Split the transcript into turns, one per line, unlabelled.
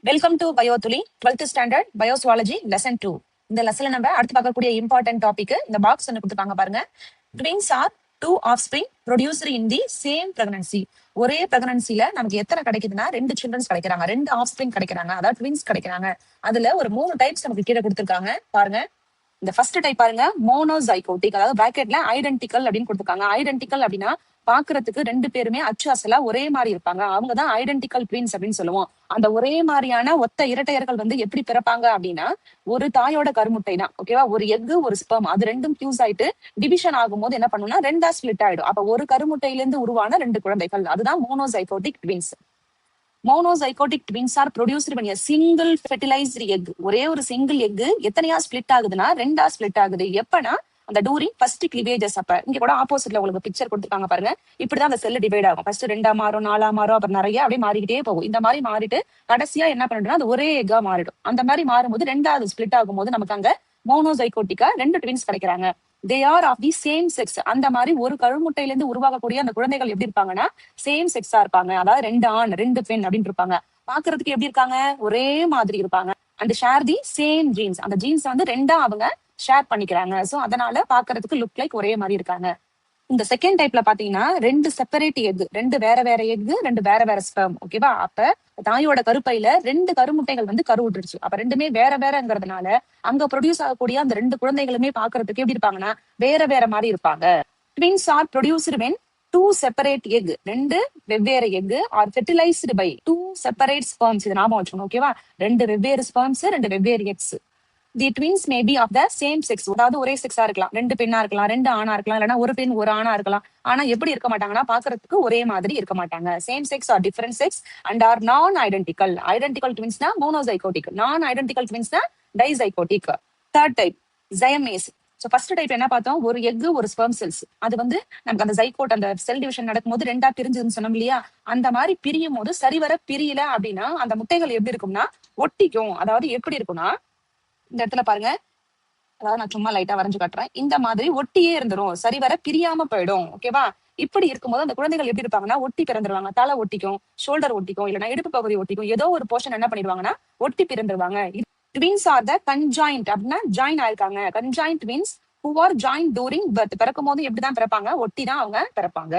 Welcome to Biothuli 12th standard biozoology lesson 2. இந்த லெசன்ல நம்ம அடுத்து பார்க்கக்கூடிய இம்பார்ட்டன்ட் டாபிக் இந்த பாக்ஸ் ஒன்று கொடுத்துருக்காங்க பாருங்க. Twins are two offspring producer in the same pregnancy. ஒரே பிரெக்னன்சில நமக்கு எத்தனை கிடைக்குதுன்னா 2 சில்ட்ரன்ஸ் கிடைக்கிறாங்க, 2 ஆஃப்ஸ்பிரிங் கிடைக்கிறாங்க, அதாவது ட்வின்ஸ் கிடைக்கிறாங்க. அதுல ஒரு 3 டைப்ஸ் நமக்கு கீழே கொடுத்துருக்காங்க பாருங்க. இந்த ஃபர்ஸ்ட் டைப் பாருங்க, மோனோசைகோட்டிக், அதாவது பிராக்கெட்ல ஐடென்டிக்கல் அப்படின்னு கொடுத்துருக்காங்க. ஐடென்டிக்கல் அப்படின்னா பாக்குறதுக்கு 2 பேருமே அச்சு அசலா ஒரே மாதிரி இருப்பாங்க, அவங்கதான் ஐடென்டிக்கல் ட்வின்ஸ் அப்படின்னு சொல்லுவோம். அந்த ஒரே மாதிரியான ஒத்த இரட்டையர்கள் எப்படி பிறப்பாங்க அப்படின்னா, ஒரு தாயோட கருமுட்டை தான், ஓகேவா, ஒரு எக்கு ஒரு ஸ்பெர்ம், அது ரெண்டும் ஃபியூஸ் ஆயிட்டு டிவிஷன் ஆகும்போது என்ன பண்ணும்னா 2ஆ ஸ்பிளிட் ஆயிடும். அப்ப ஒரு கருமுட்டையில இருந்து உருவான 2 குழந்தைகள், அதுதான் monozygotic twins. Monozygotic twins are produced by a single fertilized egg. ஒரே ஒரு சிங்கிள் எக் எத்தனையா ஸ்பிளிட் ஆகுதுன்னா 2ஆ ஸ்பிளிட் ஆகுது. எப்பனா அந்த டூரிங் ஃபர்ஸ்ட் கிளிவேஜஸ். அப்ப இங்க கூட ஆப்போசிட்ல உங்களுக்கு பிக்சர் கொடுத்துருக்காங்க பாருங்க. இப்படிதான் அந்த செல் டிவைட் ஆகும். ஃபர்ஸ்ட் 2ஆ மாறும், 4ஆ மாறும், அப்புறம் நிறைய அப்படியே மாறிக்கிட்டே போகும். இந்த மாதிரி மாறிட்டு கடைசியா என்ன பண்ணிடும்னா அது ஒரே எக்கா மாறிடும். அந்த மாதிரி மாறும்போது 2ஆவது ஸ்பிளிட் ஆகும்போது நமக்கு அங்க மோனோசைகோட்டிக்கா 2 ட்வின்ஸ் கிடைக்கிறாங்க. They are of the same sex. அந்த மாதிரி ஒரு கருமுட்டையில இருந்து உருவாகக்கூடிய அந்த குழந்தைகள் எப்படி இருப்பாங்கன்னா சேம் செக்ஸா இருப்பாங்க. அதாவது 2 ஆண் 2 பெண் அப்படின்னு இருப்பாங்க. பாக்குறதுக்கு எப்படி இருக்காங்க, ஒரே மாதிரி இருப்பாங்க. And share the same jeans. அந்த ஜீன்ஸ் 2ஆ அவங்க ஷேர் பண்ணிக்கிறாங்க. சோ அதனால பாக்குறதுக்கு லுக் லைக் ஒரே மாதிரி இருக்காங்க. இந்த செகண்ட் டைப்ல பாத்தீங்கன்னா 2 செப்பரேட் எக், 2 வேற வேற எக், 2 வேற வேற ஸ்பெர்ம், ஓகேவா. அப்ப தாயோட கருப்பையில 2 கருமுட்டைகள் கருவுட்டுருச்சு. அப்ப ரெண்டுமே வேற வேறங்கிறதுனால அங்க ப்ரொடியூஸ் ஆகக்கூடிய அந்த 2 குழந்தைகளுமே பாக்குறதுக்கு எப்படி இருப்பாங்கன்னா வேற வேற மாதிரி இருப்பாங்க. Twins are produced when 2 separate egg, 2 வெவ்வேறு egg are fertilised by 2 separate sperms. இது ஞாபகம் வச்சுக்கணும், ஓகேவா. 2 வெவ்வேறு ஸ்பெர்ம்ஸ், 2 வெவ்வேறு eggs. The twins may be of the same sex. அதாவது ஒரே செக்ஸா இருக்கலாம், 2 பெண்ணா இருக்கலாம், 2 ஆணா இருக்கலாம், இல்லைன்னா ஒரு பெண் ஒரு ஆணா இருக்கலாம். ஆனா எப்படி இருக்க மாட்டாங்கன்னா பாக்குறதுக்கு ஒரே மாதிரி இருக்க மாட்டாங்க. Same sex or different sex and or non identical. Identical ட்வின்ஸ்னா மோனோசைகோட்டிக், நான் ஐடென்டிக்கல் ட்வின்ஸ்னா டைசைகோட்டிக். தேர்ட் டைப் ஜயமேஸ். சோ ஃபர்ஸ்ட் டைப் என்ன பார்த்தோம், ஒரு எக் ஒரு ஸ்பெர்ம் செல்ஸ். அது நமக்கு அந்த ஜைகோட் அந்த செல் டிவிஷன் நடக்கும்போது 2ஆ பிரிஞ்சுன்னு சொன்னோம் இல்லையா. அந்த மாதிரி பிரியும் போது சரிவர பிரியல அப்படின்னா அந்த முட்டைகள் எப்படி இருக்கும்னா ஒட்டிக்கும். அதாவது எப்படி இருக்கும்னா இந்த இடத்துல பாருங்க, அதாவது நான் சும்மா லைட்டா வரைஞ்சு காட்டுறேன். இந்த மாதிரி ஒட்டியே இருந்துரும், சரிவர பிரியாம போயிடும், ஓகேவா. இப்படி இருக்கும்போது அந்த குழந்தைகள் எப்படி இருப்பாங்கன்னா ஒட்டி பிறந்துருவாங்க. தலை ஒட்டிக்கும், ஷோல்டர் ஒட்டிக்கும், இல்லைன்னா இடுப்பு பகுதி ஒட்டிக்கும், ஏதோ ஒரு போர்ஷன் என்ன பண்ணிடுவாங்கன்னா ஒட்டி பிறந்துருவாங்க. ட்வின்ஸ் ஆர் த கன்ஜாயிண்ட் அப்படின்னா ஜாயின் ஆயிருக்காங்க. Conjoint twins who are joined during birth. பிறக்கும் போது எப்படிதான் பிறப்பாங்க, ஒட்டி தான் அவங்க பிறப்பாங்க.